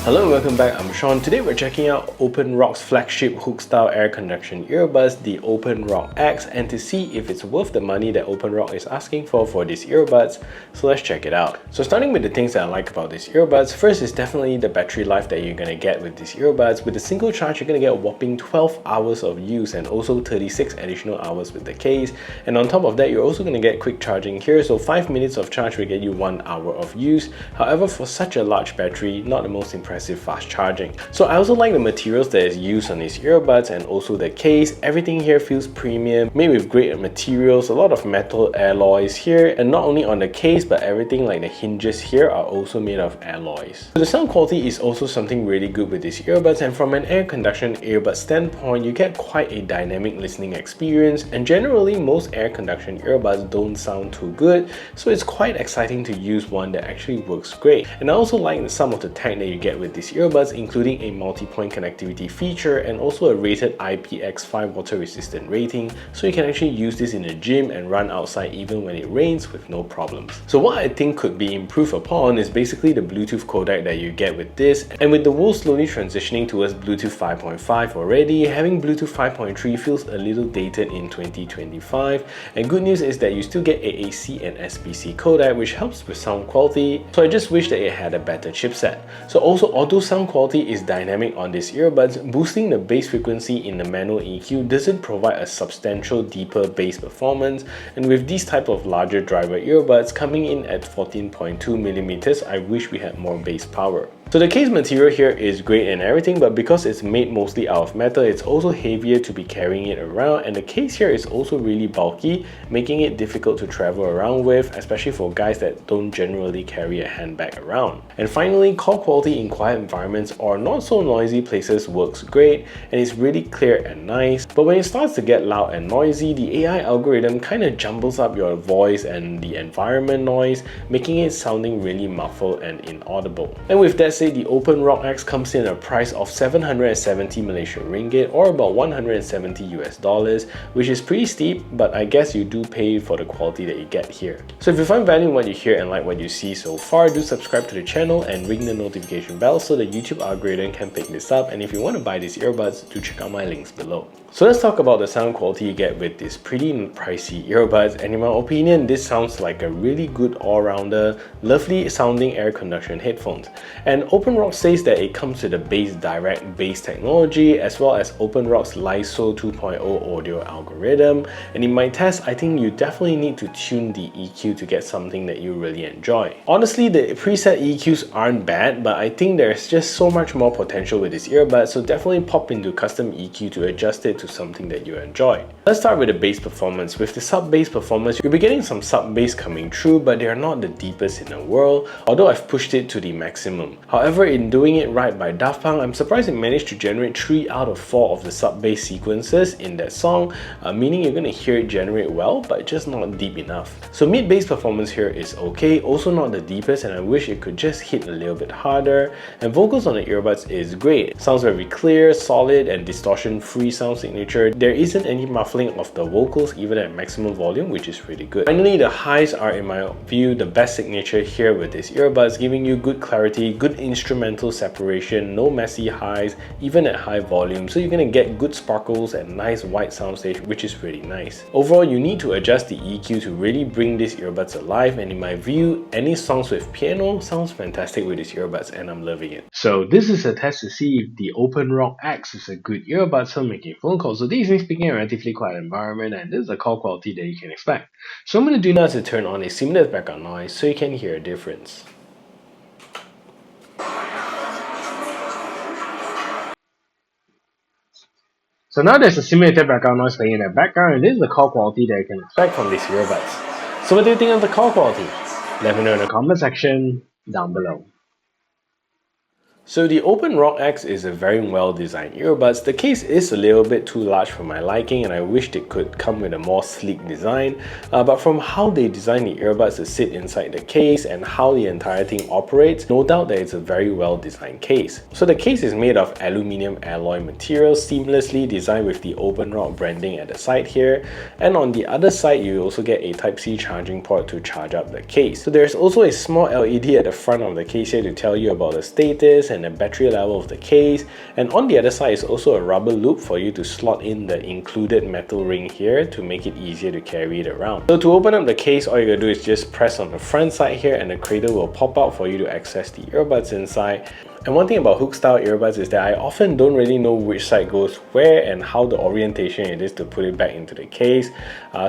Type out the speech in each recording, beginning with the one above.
Hello and welcome back, I'm Sean. Today we're checking out OpenRock's flagship hook-style air conduction earbuds, the OpenRock X, and to see if it's worth the money that OpenRock is asking for these earbuds, so let's check it out. So starting with the things that I like about these earbuds, first is definitely the battery life that you're going to get with these earbuds. With a single charge, you're going to get a whopping 12 hours of use and also 36 additional hours with the case. And on top of that, you're also going to get quick charging here, so 5 minutes of charge will get you 1 hour of use. However, for such a large battery, not the most impressive fast charging. So I also like the materials that is used on these earbuds and also the case. Everything here feels premium, made with great materials, a lot of metal alloys here, and not only on the case but everything like the hinges here are also made of alloys. So the sound quality is also something really good with these earbuds, and from an air conduction earbud standpoint, you get quite a dynamic listening experience, and generally most air conduction earbuds don't sound too good, so it's quite exciting to use one that actually works great. And I also like some of the tech that you get with these earbuds, including a multi-point connectivity feature and also a rated IPX5 water resistant rating, so you can actually use this in the gym and run outside even when it rains with no problems. So what I think could be improved upon is basically the Bluetooth codec that you get with this, and with the world slowly transitioning towards Bluetooth 5.5 already, having Bluetooth 5.3 feels a little dated in 2025, and good news is that you still get AAC and SBC codec, which helps with sound quality, so I just wish that it had a better chipset. So also auto sound quality is dynamic on these earbuds. Boosting the bass frequency in the manual EQ doesn't provide a substantial deeper bass performance, and with these type of larger driver earbuds coming in at 14.2mm, I wish we had more bass power. So the case material here is great and everything, but because it's made mostly out of metal, it's also heavier to be carrying it around, and the case here is also really bulky, making it difficult to travel around with, especially for guys that don't generally carry a handbag around. And finally, call quality in quiet environments or not so noisy places works great, and it's really clear and nice, but when it starts to get loud and noisy, the AI algorithm kind of jumbles up your voice and the environment noise, making it sounding really muffled and inaudible. And with that said, the OpenRock X comes in at a price of 770 Malaysian ringgit or about 170 US dollars, which is pretty steep, but I guess you do pay for the quality that you get here. So if you find value in what you hear and like what you see so far, do subscribe to the channel and ring the notification bell so the YouTube algorithm can pick this up, and if you want to buy these earbuds, do check out my links below. So let's talk about the sound quality you get with these pretty pricey earbuds, and in my opinion, this sounds like a really good all-rounder, lovely sounding air conduction headphones. And OpenRock says that it comes with a bass direct bass technology as well as OpenRock's LISO 2.0 audio algorithm, and in my test, I think you definitely need to tune the EQ to get something that you really enjoy. Honestly, the preset EQs aren't bad, but I think there's just so much more potential with this earbud, so definitely pop into custom EQ to adjust it to something that you enjoy. Let's start with the bass performance. With the sub-bass performance, you'll be getting some sub-bass coming through, but they are not the deepest in the world, although I've pushed it to the maximum. However, in doing it right by Daft Punk, I'm surprised it managed to generate 3 out of 4 of the sub-bass sequences in that song, meaning you're going to hear it generate well, but just not deep enough. So mid-bass performance here is okay, also not the deepest, and I wish it could just hit a little bit harder. And vocals on the earbuds is great. Sounds very clear, solid, and distortion-free sound signature. There isn't any muffling of the vocals even at maximum volume, which is really good. Finally, the highs are in my view the best signature here with these earbuds, giving you good clarity, good instrumental separation, no messy highs even at high volume, so you're gonna get good sparkles and nice white soundstage, which is really nice. Overall, you need to adjust the EQ to really bring these earbuds alive, and in my view, any songs with piano sounds fantastic with these earbuds, and I'm loving it. So this is a test to see if the OpenRock X is a good earbud for making phone calls. So these are speaking in a relatively quiet environment, and this is the call quality that you can expect. So what I'm going to do now is to turn on a seamless background noise so you can hear a difference. So now there's a simulated background noise playing in the background, and this is the call quality that you can expect from these earbuds. So what do you think of the call quality? Let me know in the comment section down below. So the OpenRock X is a very well designed earbuds. The case is a little bit too large for my liking, and I wished it could come with a more sleek design, but from how they design the earbuds to sit inside the case and how the entire thing operates, no doubt that it's a very well designed case. So the case is made of aluminium alloy material, seamlessly designed with the OpenRock branding at the side here, and on the other side you also get a Type-C charging port to charge up the case. So there's also a small LED at the front of the case here to tell you about the status and the battery level of the case, and on the other side is also a rubber loop for you to slot in the included metal ring here to make it easier to carry it around. So to open up the case, all you gotta do is just press on the front side here and the cradle will pop out for you to access the earbuds inside. And one thing about hook style earbuds is that I often don't really know which side goes where and how the orientation it is to put it back into the case.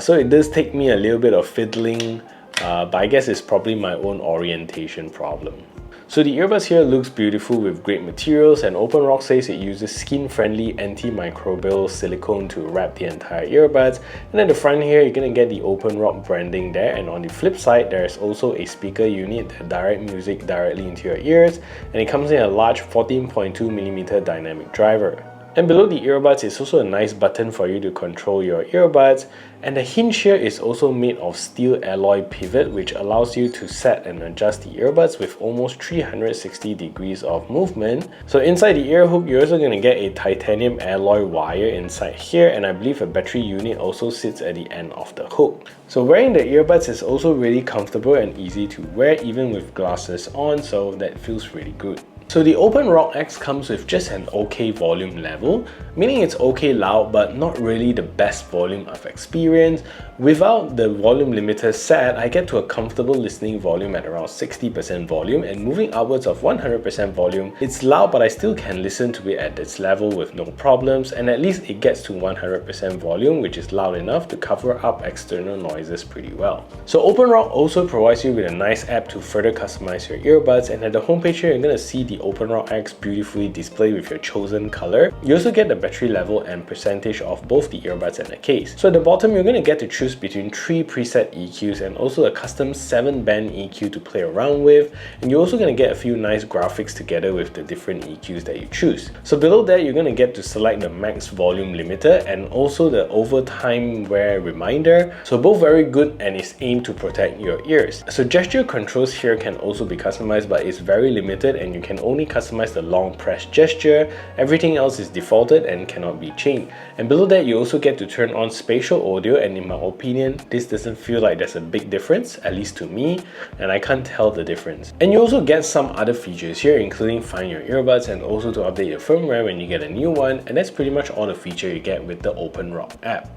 So it does take me a little bit of fiddling, but I guess it's probably my own orientation problem. So the earbuds here looks beautiful with great materials, and OpenRock says it uses skin-friendly antimicrobial silicone to wrap the entire earbuds. And at the front here, you're gonna get the OpenRock branding there, and on the flip side, there's also a speaker unit that directs music directly into your ears, and it comes in a large 14.2mm dynamic driver. And below the earbuds is also a nice button for you to control your earbuds, and the hinge here is also made of steel alloy pivot, which allows you to set and adjust the earbuds with almost 360 degrees of movement. So inside the ear hook, you're also going to get a titanium alloy wire inside here, and I believe a battery unit also sits at the end of the hook. So wearing the earbuds is also really comfortable and easy to wear even with glasses on, so that feels really good. So the OpenRock X comes with just an okay volume level, meaning it's okay loud but not really the best volume I've experienced. Without the volume limiter set, I get to a comfortable listening volume at around 60% volume, and moving upwards of 100% volume, it's loud but I still can listen to it at this level with no problems, and at least it gets to 100% volume, which is loud enough to cover up external noises pretty well. So OpenRock also provides you with a nice app to further customize your earbuds, and at the homepage here you're going to see the OpenRock X beautifully displayed with your chosen color. You also get the battery level and percentage of both the earbuds and the case. So at the bottom, you're going to get to choose between 3 preset EQs and also a custom 7-band EQ to play around with. And you're also going to get a few nice graphics together with the different EQs that you choose. So below that, you're going to get to select the max volume limiter and also the overtime wear reminder. So both very good, and is aimed to protect your ears. So gesture controls here can also be customized, but it's very limited and you can only customize the long press gesture. Everything else is defaulted and cannot be changed. And below that, you also get to turn on spatial audio, and in my opinion, this doesn't feel like there's a big difference, at least to me, and I can't tell the difference. And you also get some other features here, including find your earbuds and also to update your firmware when you get a new one, and that's pretty much all the feature you get with the OpenRock app.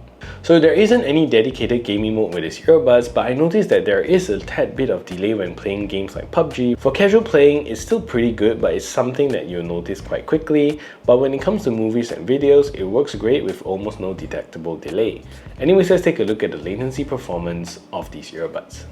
So there isn't any dedicated gaming mode with these earbuds, but I noticed that there is a tad bit of delay when playing games like PUBG. For casual playing, it's still pretty good, but it's something that you'll notice quite quickly. But when it comes to movies and videos, it works great with almost no detectable delay. Anyways, let's take a look at the latency performance of these earbuds.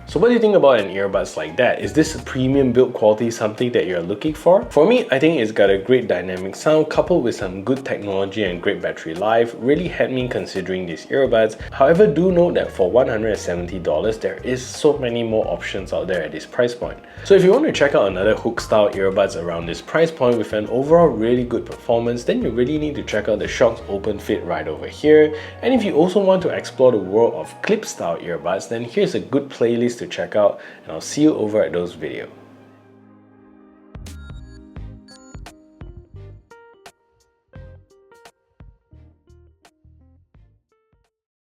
So what do you think about an earbuds like that? Is this premium build quality something that you're looking for? For me, I think it's got a great dynamic sound coupled with some good technology and great battery life. Really had me considering these earbuds. However, do note that for $170, there is so many more options out there at this price point. So if you want to check out another hook style earbuds around this price point with an overall really good performance, then you really need to check out the Shox Open Fit right over here. And if you also want to explore the world of clip style earbuds, then here's a good playlist to check out, and I'll see you over at those videos.